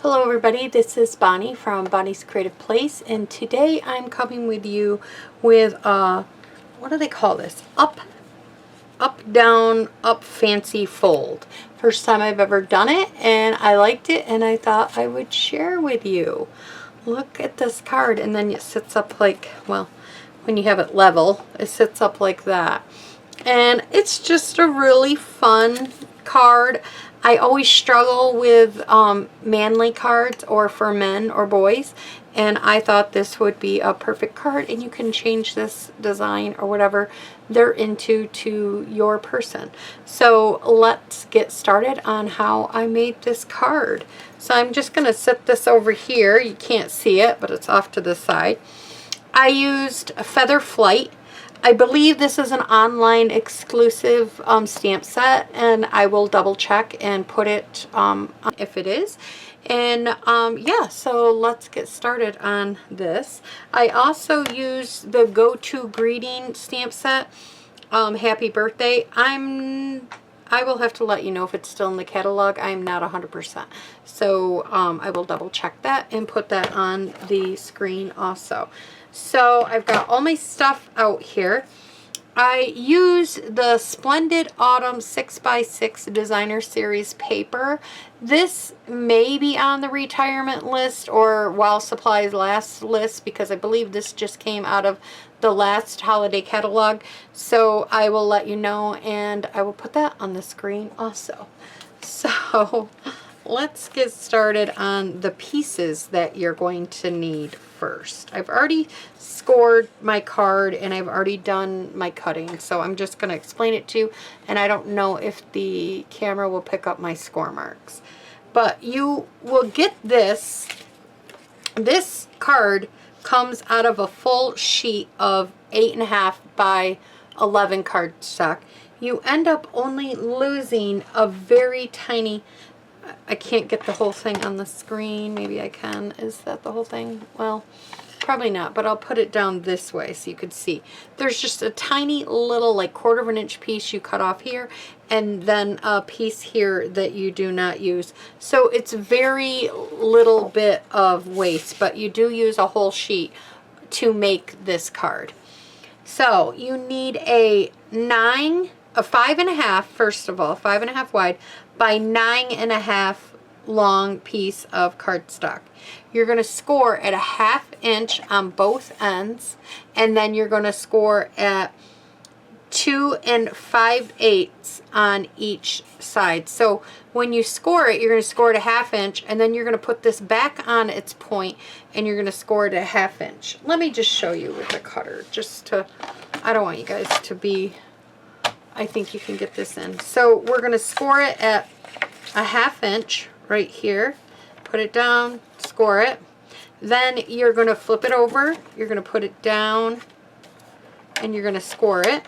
Hello everybody, this is Bonnie from Bonnie's Creative Place, and today I'm coming with you with what do they call this? Up, down, up fancy fold. First time I've ever done it, and I liked it, and I thought I would share with you. Look at this card, and then it sits up like, well, when you have it level, it sits up like that. And it's just a really fun card. I always struggle with manly cards, or for men or boys, and I thought this would be a perfect card, and you can change this design or whatever they're into to your person. So let's get started on how I made this card. So I'm just going to set this over here. You can't see it, but it's off to the side. I used a Feather Flight. I believe this is an online exclusive stamp set, and I will double check and put it if it is. And yeah, so let's get started on this. I also use the Go-To Greeting stamp set, Happy Birthday. I will have to let you know if it's still in the catalog. I'm not 100%. So I will double check that and put that on the screen also. So I've got all my stuff out here. I use the Splendid Autumn 6x6 Designer Series paper. This may be on the retirement list or while supplies last list, because I believe this just came out of the last holiday catalog. So I will let you know, and I will put that on the screen also. So let's get started on the pieces that you're going to need first. I've already scored my card and I've already done my cutting, so I'm just going to explain it to you, and I don't know if the camera will pick up my score marks. But you will get this. This card comes out of a full sheet of 8.5 by 11 cardstock. You end up only losing a very tiny, I can't get the whole thing on the screen. Maybe I can. Is that the whole thing? Well, probably not, but I'll put it down this way so you could see. There's just a tiny little, like, 1/4 of an inch piece you cut off here, and then a piece here that you do not use. So it's very little bit of waste, but you do use a whole sheet to make this card. So you need a 5.5, first of all, 5.5 wide by 9.5 long piece of cardstock. You're going to score at a 1/2 inch on both ends, and then you're going to score at 2 5/8 on each side. So when you score it, you're going to score at a 1/2 inch, and then you're going to put this back on its point, and you're going to score it at a 1/2 inch. Let me just show you with the cutter, just to, I don't want you guys to be, I think you can get this in. So we're going to score it at a 1/2 inch right here. Put it down, score it. Then you're going to flip it over. You're going to put it down, and you're going to score it.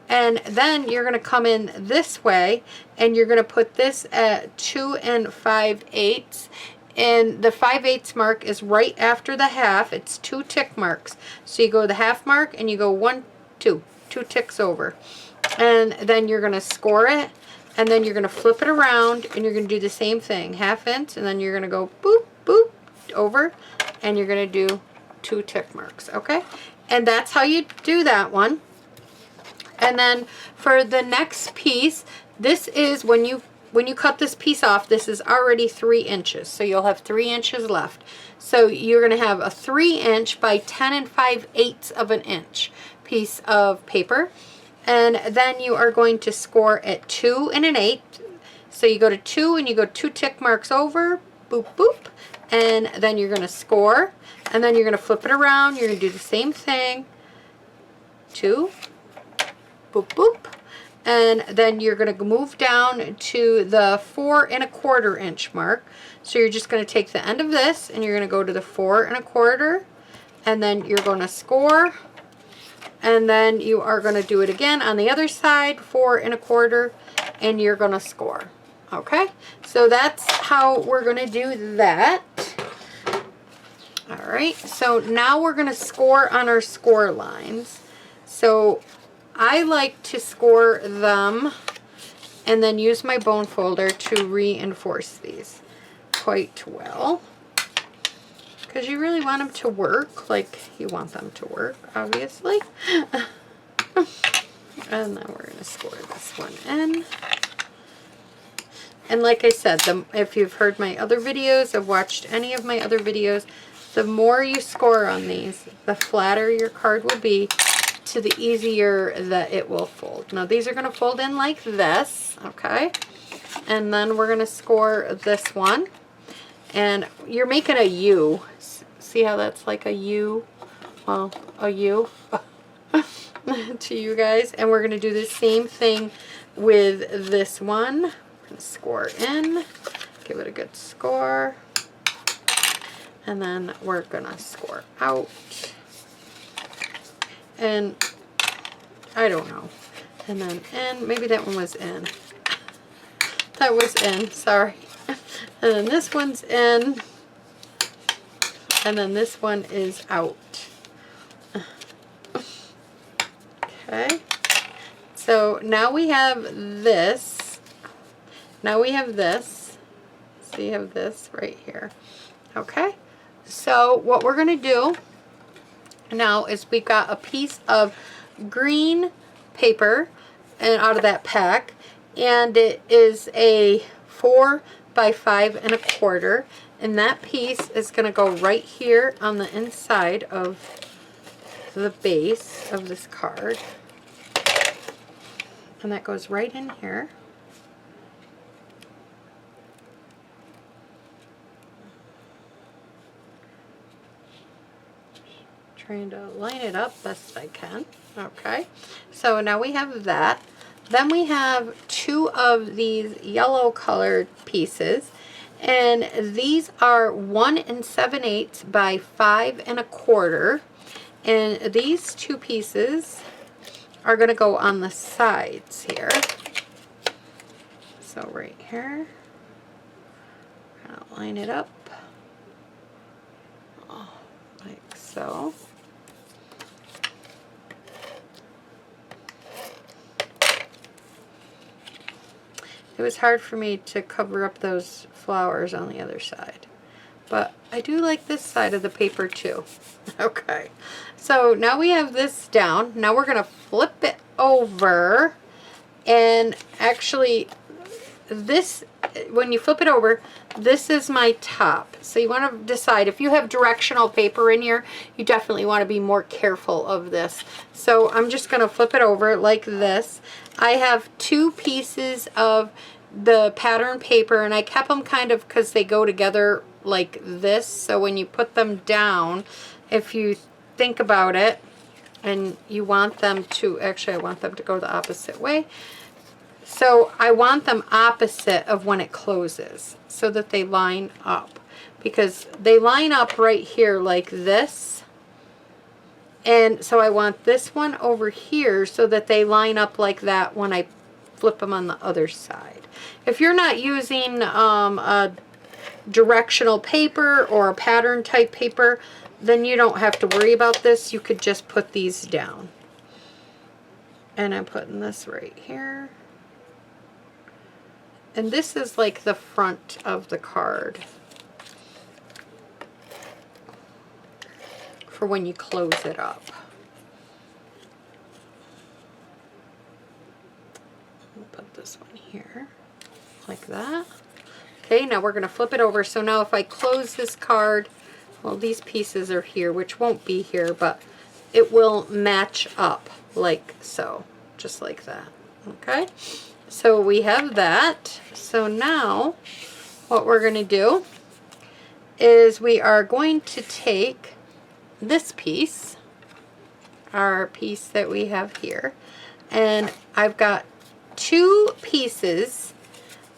And then you're going to come in this way, and you're going to put this at 2 5/8. And the 5/8 mark is right after the 1/2. It's 2 tick marks. So you go the 1/2 mark, and you go 1, 2 ticks over. And then you're going to score it, and then you're going to flip it around, and you're going to do the same thing, 1/2 inch, and then you're going to go boop, boop, over, and you're going to do 2 tick marks, okay? And that's how you do that one. And then for the next piece, this is when you cut this piece off, this is already 3 inches, so you'll have 3 inches left. So you're going to have a 3 inch by 10 5/8 of an inch piece of paper. And then you are going to score at 2 1/8. So you go to 2, and you go 2 tick marks over, boop, boop. And then you're going to score. And then you're going to flip it around. You're going to do the same thing. 2, boop, boop. And then you're going to move down to the 4 1/4 inch mark. So you're just going to take the end of this, and you're going to go to the 4 1/4. And then you're going to score. And then you are going to do it again on the other side, 4 1/4, and you're going to score. Okay, so that's how we're going to do that. All right, so now we're going to score on our score lines. So I like to score them and then use my bone folder to reinforce these. quite well, because you really want them to work like you want them to work, obviously. And then we're going to score this one in. And like I said, if you've heard my other videos, have watched any of my other videos, the more you score on these, the flatter your card will be, to the easier that it will fold. Now these are going to fold in like this, okay? And then we're going to score this one. And you're making a U. See how that's like a U? Well, a U to you guys. And we're going to do the same thing with this one. We're going to score in, give it a good score. And then we're going to score out. And I don't know. And then in, maybe that one was in. That was in, sorry. And then this one's in. And then this one is out. Okay. So now we have this. Now we have this. So you have this right here. Okay. So what we're going to do now is we've got a piece of green paper and out of that pack, and it is a 4 by 5 1/4, and that piece is going to go right here on the inside of the base of this card, and that goes right in here. Trying to line it up best I can. Okay, so now we have that. Then we have 2 of these yellow colored pieces, and these are 1 7/8 by 5 1/4, and these 2 pieces are going to go on the sides here. So right here, I'll line it up like so. It was hard for me to cover up those flowers on the other side, but I do like this side of the paper too. Okay, so now we have this down. Now we're going to flip it over, and actually this, when you flip it over, this is my top. So you want to decide, if you have directional paper in here, you definitely want to be more careful of this. So I'm just going to flip it over like this. I have 2 pieces of the pattern paper, and I kept them kind of because they go together like this. So when you put them down, if you think about it, and you want them to, actually I want them to go the opposite way. So I want them opposite of when it closes so that they line up, because they line up right here like this. And so I want this one over here so that they line up like that when I flip them on the other side. If you're not using a directional paper or a pattern type paper, then you don't have to worry about this. You could just put these down. And I'm putting this right here. And this is like the front of the card for when you close it up. I'll put this one here like that. Okay, now we're going to flip it over. So now if I close this card, well, these pieces are here, which won't be here, but it will match up like so, just like that. Okay, so we have that. So now what we're going to do is we are going to take this piece, our piece that we have here, and I've got 2 pieces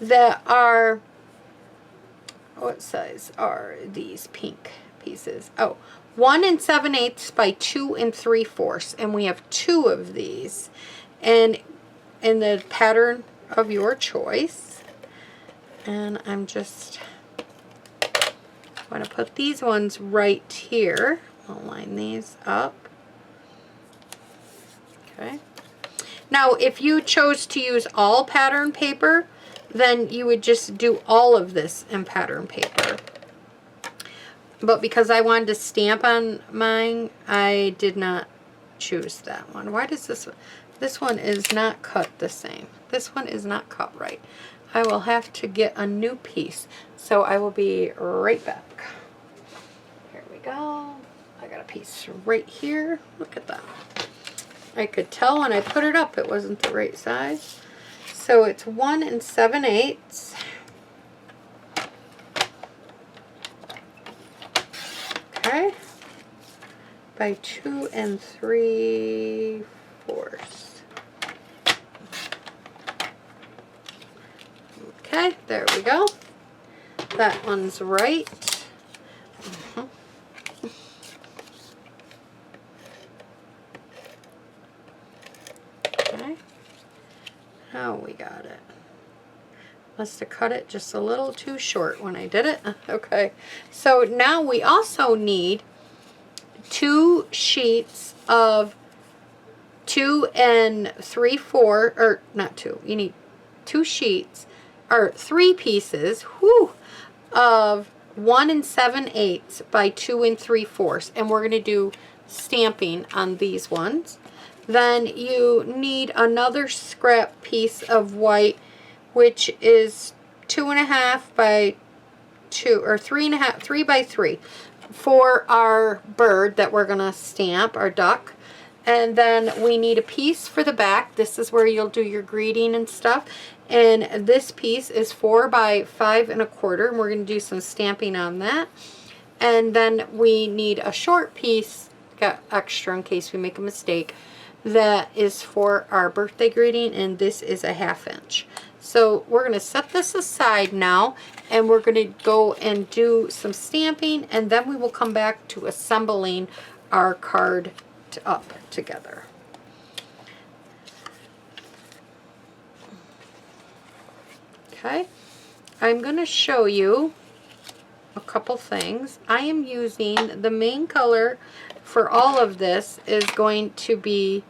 that are, what size are these pink pieces? Oh, 1 7/8 by 2 3/4, and we have 2 of these, and in the pattern of your choice. And I'm just going to put these ones right here. I'll line these up. Okay. Now, if you chose to use all pattern paper, then you would just do all of this in pattern paper. But because I wanted to stamp on mine, I did not choose that one. Why does this one is not cut the same. This one is not cut right. I will have to get a new piece. So I will be right back. Here we go. I got a piece right here. Look at that. I could tell when I put it up it wasn't the right size. So it's 1 7/8. Okay. By 2 3/4. Okay, there we go. That one's right. Okay. Now we got it. Must have cut it just a little too short when I did it. Okay. So now we also need 2 sheets of 2 3/4, or not 2. You need 2 sheets, or 3 pieces, of 1 7/8 by 2 3/4, and we're going to do stamping on these ones. Then you need another scrap piece of white, which is 2.5 by 2, or 3.5, 3 by 3, for our bird that we're gonna stamp, our duck. And then we need a piece for the back. This is where you'll do your greeting and stuff. And this piece is 4 by 5 1/4, and we're gonna do some stamping on that. And then we need a short piece, got extra in case we make a mistake, that is for our birthday greeting, and this is a 1/2 inch. So we're going to set this aside now, and we're going to go and do some stamping, and then we will come back to assembling our card up together. Okay, I'm going to show you a couple things. I am using the main color for all of this is going to be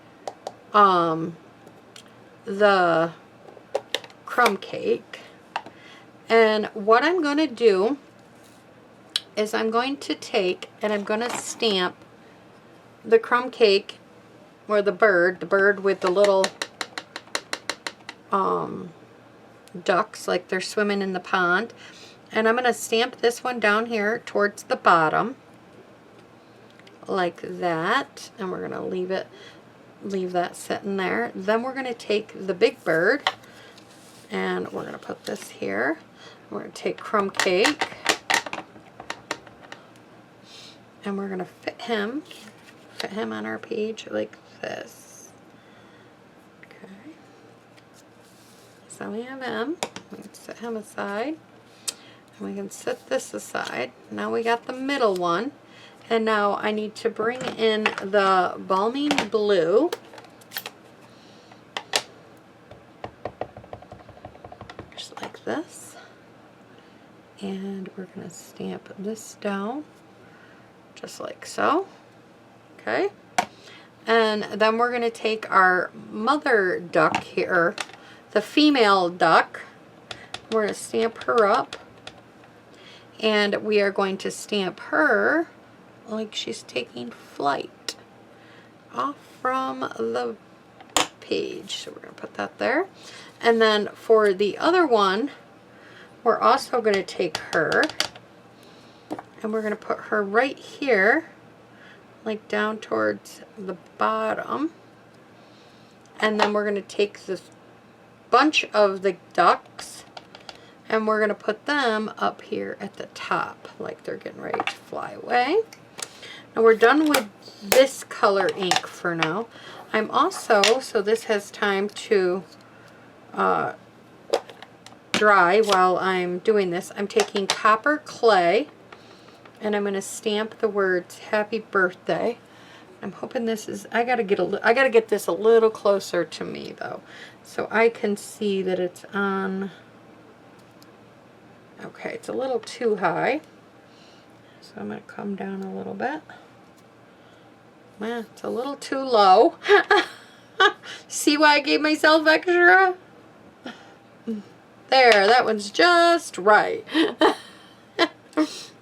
the crumb cake. And what I'm going to do is I'm going to take and I'm going to stamp the crumb cake, or the bird with the little ducks like they're swimming in the pond. And I'm going to stamp this one down here towards the bottom like that, and we're going to leave that sitting there. Then we're going to take the big bird and we're going to put this here. We're going to take crumb cake and we're going to fit him on our page like this. Okay, so we have him. We can set him aside, and we can set this aside. Now we got the middle one. And now I need to bring in the Balming Blue. Just like this. And we're going to stamp this down. Just like so. Okay. And then we're going to take our mother duck here, the female duck. We're going to stamp her up. And we are going to stamp her like she's taking flight off from the page. So we're going to put that there. And then for the other one, we're also going to take her and we're going to put her right here, like down towards the bottom. And then we're going to take this bunch of the ducks and we're going to put them up here at the top, like they're getting ready to fly away. Now we're done with this color ink for now. I'm also, so this has time to dry while I'm doing this, I'm taking copper clay and I'm going to stamp the words Happy Birthday. I'm hoping this is, I gotta get this a little closer to me though, so I can see that it's on. Okay, it's a little too high. So I'm going to come down a little bit. Man, it's a little too low. See why I gave myself extra? There, that one's just right.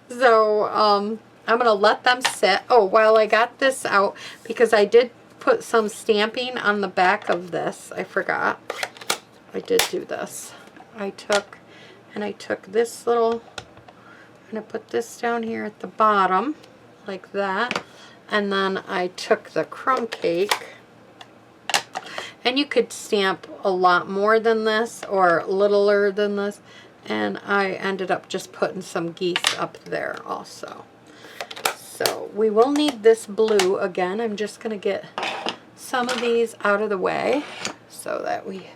So, I'm going to let them sit. Oh, while I got this out, because I did put some stamping on the back of this. I forgot. I did do this. I took this little, I'm going to put this down here at the bottom, like that. And then I took the crumb cake. And you could stamp a lot more than this or littler than this. And I ended up just putting some geese up there also. So we will need this blue again. I'm just going to get some of these out of the way so that we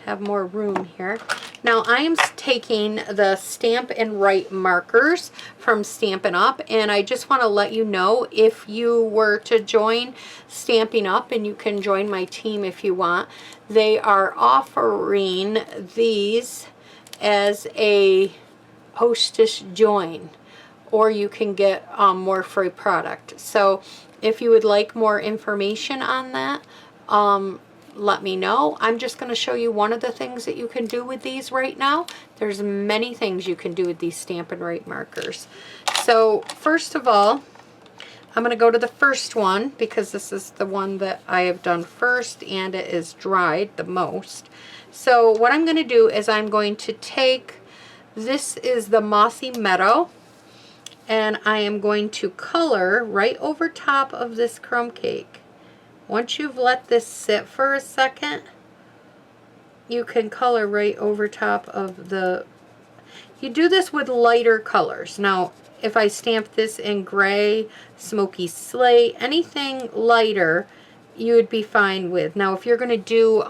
have more room here. Now I am taking the Stamp and Write markers from Stampin' Up, and I just want to let you know, if you were to join Stampin' Up, and you can join my team if you want, they are offering these as a hostess join, or you can get more free product. So if you would like more information on that, let me know. I'm just going to show you one of the things that you can do with these right now. There's many things you can do with these Stampin' Write markers. So first of all, I'm going to go to the first one because this is the one that I have done first and it is dried the most. So what I'm going to do is I'm going to take, this is the Mossy Meadow, and I am going to color right over top of this crumb cake. Once you've let this sit for a second, you can color right over top of the, you do this with lighter colors. Now, if I stamp this in gray, smoky slate, anything lighter, you would be fine with. Now, if you're going to do,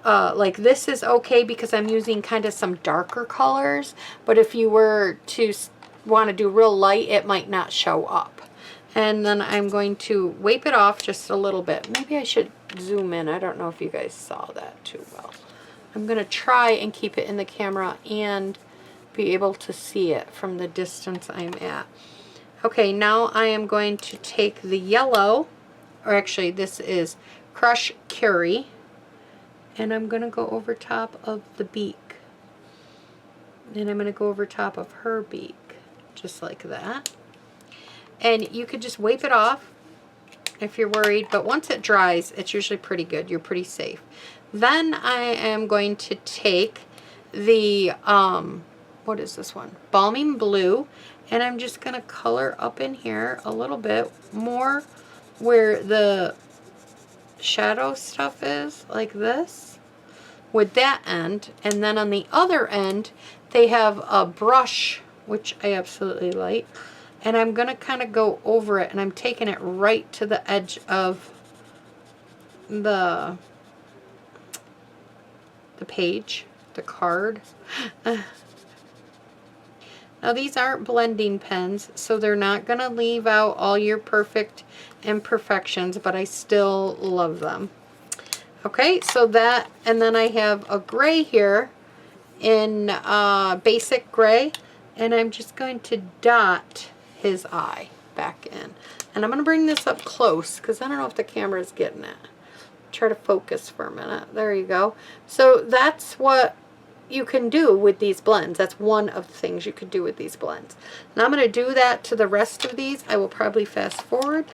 like this is okay because I'm using kind of some darker colors, but if you were to want to do real light, it might not show up. And then I'm going to wipe it off just a little bit. Maybe I should zoom in. I don't know if you guys saw that too well. I'm going to try and keep it in the camera and be able to see it from the distance I'm at. Okay, now I am going to take the yellow, or actually this is Crush Curry, and I'm going to go over top of the beak. And I'm going to go over top of her beak, just like that. And you could just wipe it off if you're worried, but once it dries, it's usually pretty good. You're pretty safe. Then I am going to take the, what is this one? Balming Blue, and I'm just going to color up in here a little bit more where the shadow stuff is, like this, with that end. And then on the other end, they have a brush, which I absolutely like. And I'm going to kind of go over it, and I'm taking it right to the edge of the page, the card. Now these aren't blending pens, so they're not going to leave out all your perfect imperfections, but I still love them. Okay, so that, and then I have a gray here in basic gray, and I'm just going to dot his eye back in. And I'm going to bring this up close because I don't know if the camera is getting it. Try to focus for a minute. There you go. So that's what you can do with these blends. That's one of the things you could do with these blends. Now I'm going to do that to the rest of these. I will probably fast forward.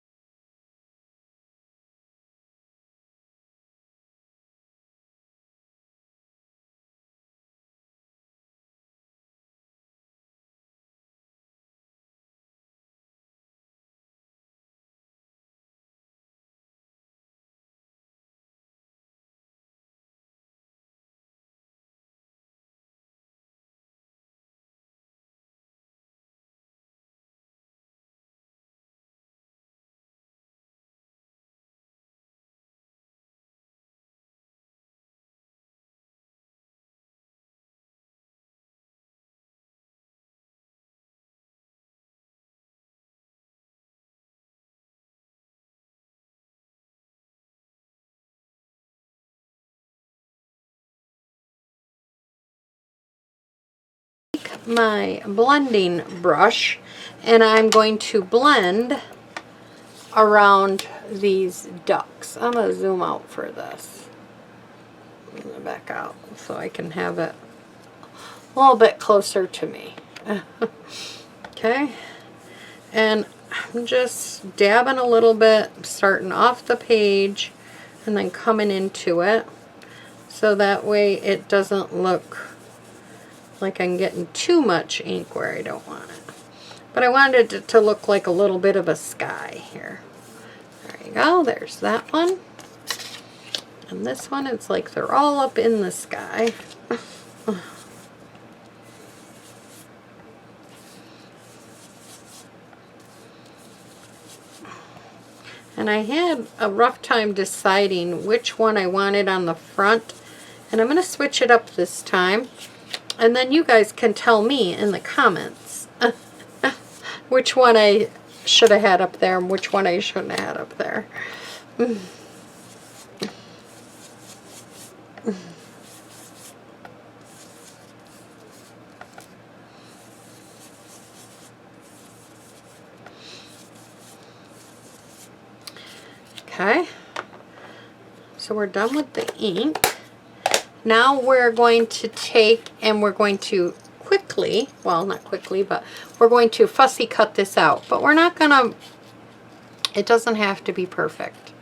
My blending brush, and I'm going to blend around these ducks. I'm going to zoom out for this. back out so I can have it a little bit closer to me. Okay, and I'm just dabbing a little bit, starting off the page and then coming into it, so that way it doesn't look like I'm getting too much ink where I don't want it. But I wanted it to look like a little bit of a sky here. There you go, there's that one. And this one, it's like they're all up in the sky. And I had a rough time deciding which one I wanted on the front. And I'm going to switch it up this time. And then you guys can tell me in the comments which one I should have had up there and which one I shouldn't have had up there. Okay, so we're done with the ink. Now we're going to take and we're going to quickly, well, not quickly, but we're going to fussy cut this out. But we're not gonna, it doesn't have to be perfect.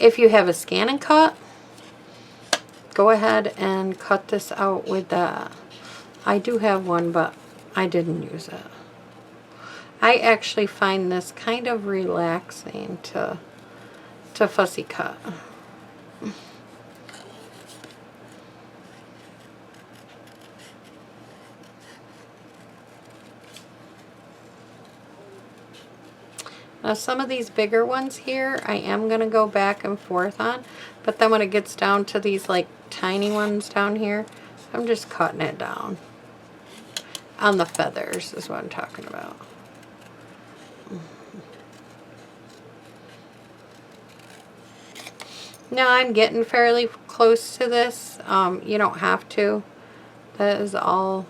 If you have a scan and cut, go ahead and cut this out with that. I do have one, but I didn't use it. I actually find this kind of relaxing to fussy cut. Now some of these bigger ones here, I am going to go back and forth on, but then when it gets down to these like tiny ones down here, I'm just cutting it down. On the feathers is what I'm talking about. Now I'm getting fairly close to this. You don't have to. That is all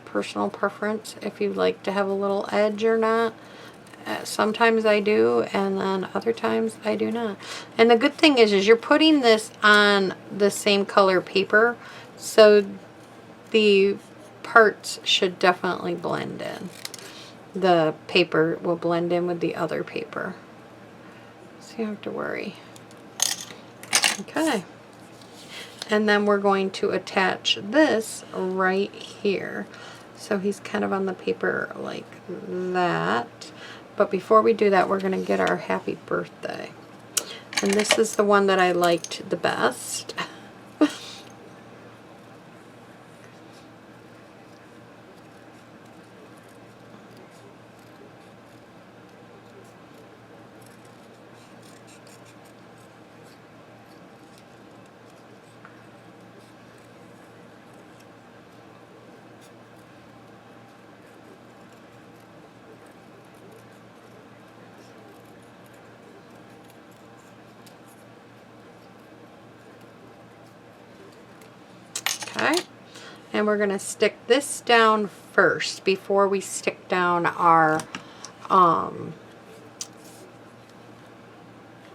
personal preference if you like to have a little edge or not. Sometimes I do, and then other times I do not. And the good thing is you're putting this on the same color paper, so the parts should definitely blend in. The paper will blend in with the other paper, so you don't have to worry. Okay, and then we're going to attach this right here. So he's kind of on the paper like that. But before we do that, we're going to get our happy birthday. And this is the one that I liked the best. Okay, and we're going to stick this down first before we stick down our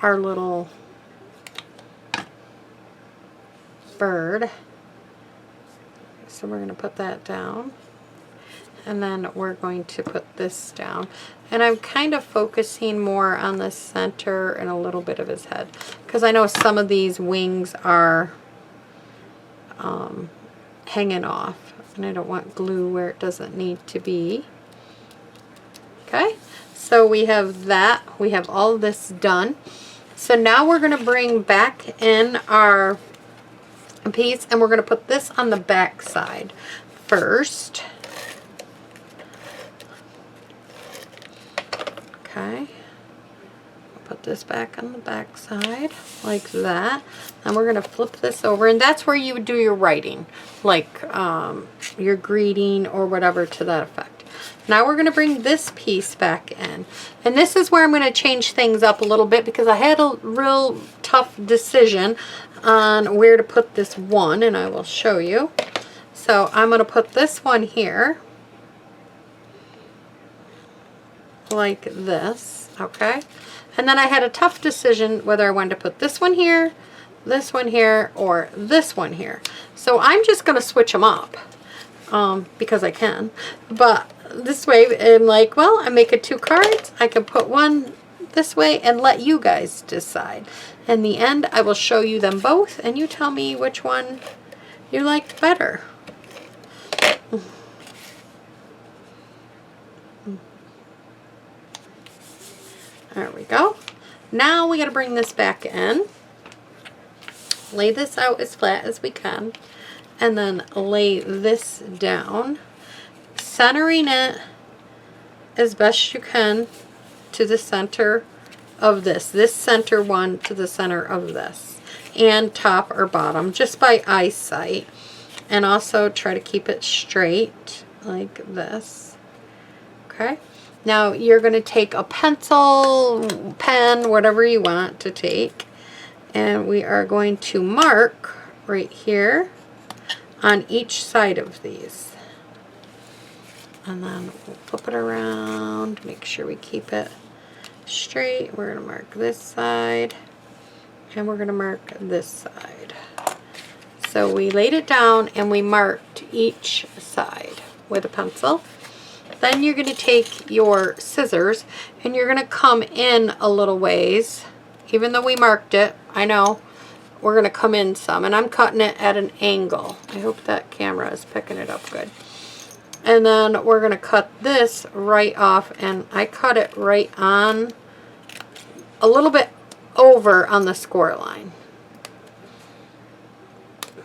little bird. So we're going to put that down, and then we're going to put this down. And I'm kind of focusing more on the center and a little bit of his head, because I know some of these wings are hanging off, and I don't want glue where it doesn't need to be. Okay, so we have that. We have all this done. So now we're going to bring back in our piece, and we're going to put this on the back side first. Okay, put this back on the back side like that, and we're going to flip this over, and that's where you would do your writing, like your greeting or whatever to that effect. Now we're going to bring this piece back in, and this is where I'm going to change things up a little bit, because I had a real tough decision on where to put this one, and I will show you. So I'm going to put this one here like this, okay? And then I had a tough decision whether I wanted to put this one here, this one here or this one here. So I'm just going to switch them up because I can. But this way, I'm like, well, I make it 2 cards. I can put one this way and let you guys decide. In the end, I will show you them both and you tell me which one you like better. There we go. Now we got to bring this back in. Lay this out as flat as we can. And then lay this down. Centering it as best you can to the center of this. This center one to the center of this. And top or bottom, just by eyesight. And also try to keep it straight like this. Okay. Now you're going to take a pencil, pen, whatever you want to take, and we are going to mark right here on each side of these. And then we'll flip it around, make sure we keep it straight. We're going to mark this side, and we're going to mark this side. So we laid it down and we marked each side with a pencil. Then you're going to take your scissors and you're going to come in a little ways. Even though we marked it, I know, we're going to come in some. And I'm cutting it at an angle. I hope that camera is picking it up good. And then we're going to cut this right off. And I cut it right on, a little bit over on the score line.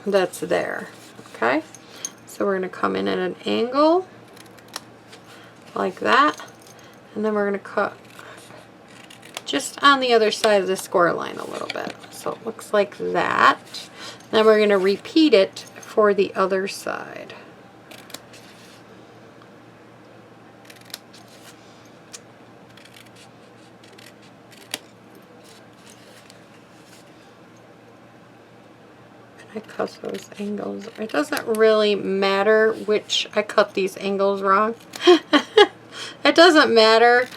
That's there. Okay? So we're going to come in at an angle. Like that, and then we're going to cut just on the other side of the score line a little bit. So it looks like that. Then we're going to repeat it for the other side. I cut those angles. It doesn't really matter which I cut these angles wrong. It doesn't matter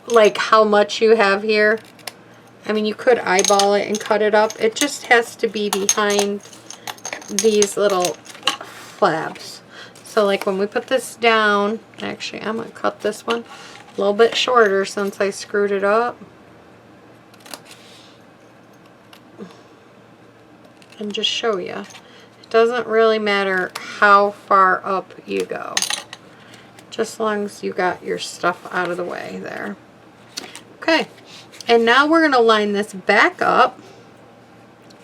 like how much you have here. I mean, you could eyeball it and cut it up. It just has to be behind these little flabs. So like when we put this down, actually I'm going to cut this one a little bit shorter since I screwed it up. And just show you. It doesn't really matter how far up you go. Just as long as you got your stuff out of the way there. Okay. And now we're going to line this back up.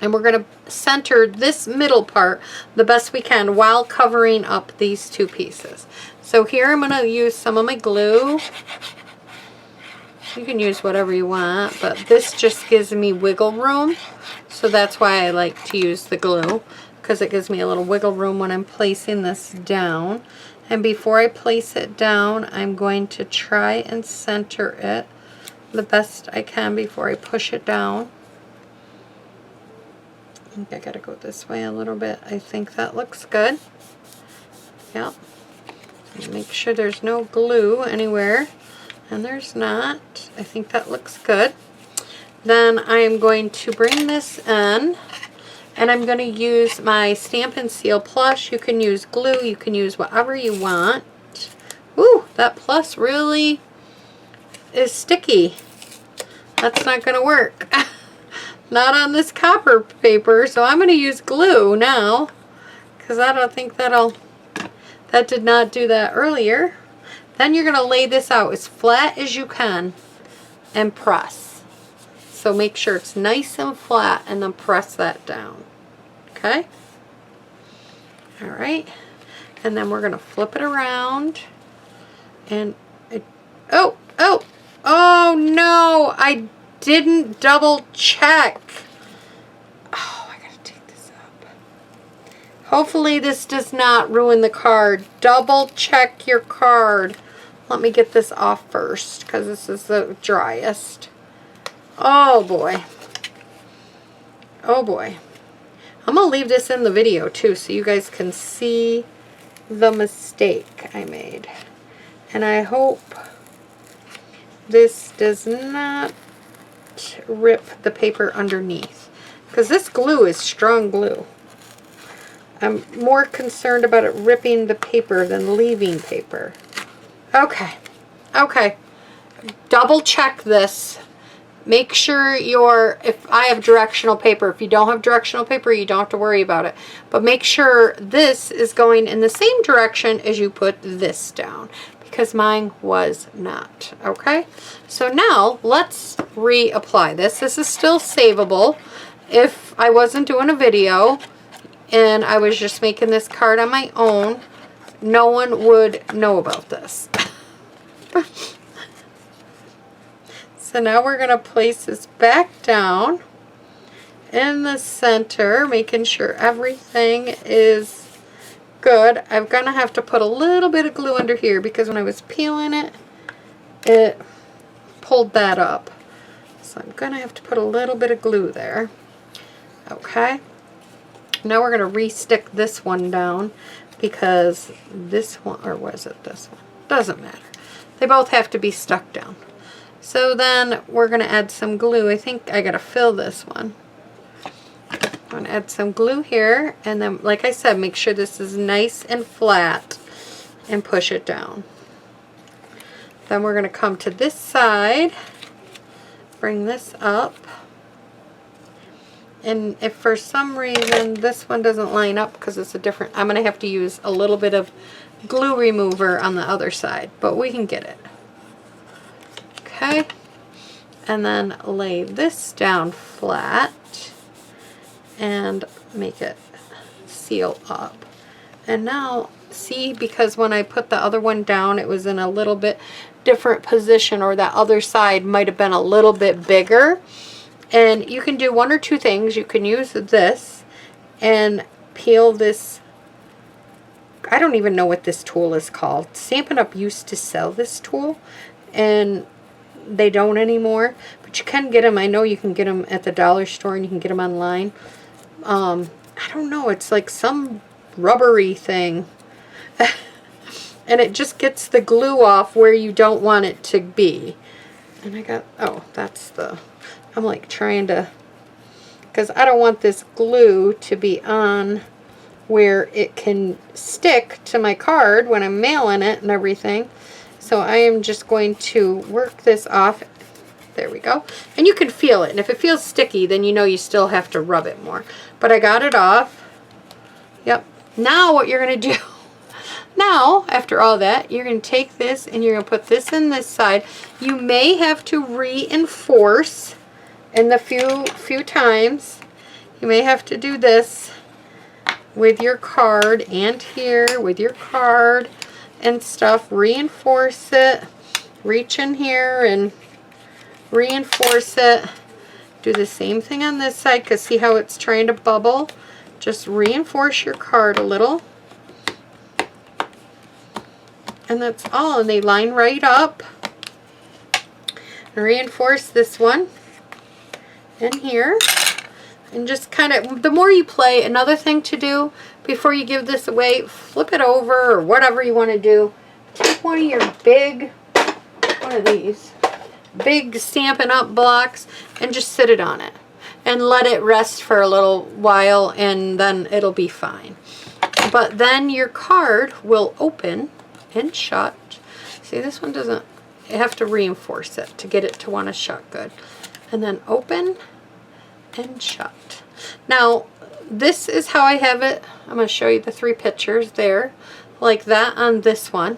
And we're going to center this middle part the best we can while covering up these 2 pieces. So here I'm going to use some of my glue. You can use whatever you want, but this just gives me wiggle room. So that's why I like to use the glue, because it gives me a little wiggle room when I'm placing this down. And before I place it down, I'm going to try and center it the best I can before I push it down. I think I gotta go this way a little bit. I think that looks good. Yep. Make sure there's no glue anywhere. And there's not. I think that looks good. Then I am going to bring this in, and I'm going to use my Stampin' Seal Plush. You can use glue, you can use whatever you want. Ooh, that plus really is sticky. That's not going to work. Not on this copper paper, so I'm going to use glue now, because I don't think that did not do that earlier. Then you're going to lay this out as flat as you can and press. So make sure it's nice and flat and then press that down. Okay? Alright. And then we're going to flip it around. And oh no! I didn't double check. Oh, I gotta take this up. Hopefully this does not ruin the card. Double check your card. Let me get this off first, because this is the driest. Oh boy. Oh boy. I'm going to leave this in the video too, so you guys can see the mistake I made. And I hope this does not rip the paper underneath. because this glue is strong glue. I'm more concerned about it ripping the paper than leaving paper. Okay. Okay. Double check this. Make sure if I have directional paper, if you don't have directional paper, you don't have to worry about it. But make sure this is going in the same direction as you put this down, because mine was not. Okay? So now let's reapply this. This is still savable. If I wasn't doing a video and I was just making this card on my own, no one would know about this. So now we're going to place this back down in the center, making sure everything is good. I'm going to have to put a little bit of glue under here because when I was peeling it, it pulled that up. So I'm going to have to put a little bit of glue there. Okay. Now we're going to re-stick this one down because this one, or was it this one? Doesn't matter. They both have to be stuck down. So then we're going to add some glue. I think I got to fill this one. I'm going to add some glue here, and then, like I said, make sure this is nice and flat and push it down. Then we're going to come to this side, bring this up, and if for some reason this one doesn't line up because it's a different, I'm going to have to use a little bit of glue remover on the other side, but we can get it. Okay, and then lay this down flat and make it seal up. And now see, because when I put the other one down it was in a little bit different position, or that other side might have been a little bit bigger. And you can do one or two things. You can use this and peel this. I don't even know what this tool is called. Stampin' Up! Used to sell this tool, and they don't anymore, but you can get them. I know you can get them at the dollar store, and you can get them online. I don't know, it's like some rubbery thing. And it just gets the glue off where you don't want it to be. And I got, oh, that's the, I'm like trying to, because I don't want this glue to be on where it can stick to my card when I'm mailing it and everything. So I am just going to work this off. There we go. And you can feel it. And if it feels sticky, then you know you still have to rub it more. But I got it off. Yep. Now what you're going to do, now after all that, you're going to take this and you're going to put this in this side. You may have to reinforce in the few times. You may have to do this with your card and here with your card and stuff. Reinforce it, reach in here and reinforce it. Do the same thing on this side, because see how it's trying to bubble? Just reinforce your card a little, and that's all. And they line right up. And reinforce this one in here, and just kind of, the more you play, another thing to do before you give this away, flip it over or whatever you want to do. Take one of your big, one of these, big Stampin' Up! Blocks and just sit it on it. And let it rest for a little while, and then it'll be fine. But then your card will open and shut. See, this one doesn't, you have to reinforce it to get it to want to shut good. And then open and shut. Now, this is how I have it. I'm going to show you the 3 pictures there, like that on this one.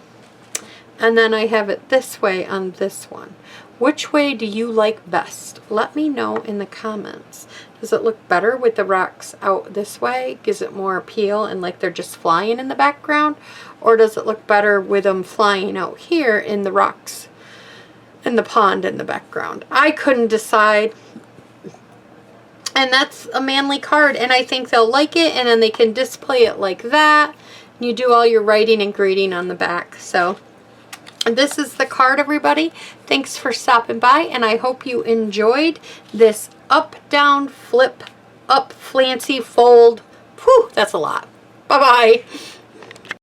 And then I have it this way on this one. Which way do you like best? Let me know in the comments. Does it look better with the rocks out this way? Gives it more appeal and like they're just flying in the background? Or does it look better with them flying out here in the rocks and the pond in the background? I couldn't decide. And that's a manly card, and I think they'll like it, and then they can display it like that. You do all your writing and greeting on the back. So this is the card, everybody. Thanks for stopping by, and I hope you enjoyed this up, down, flip, up, flancy, fold. Whew, that's a lot. Bye-bye.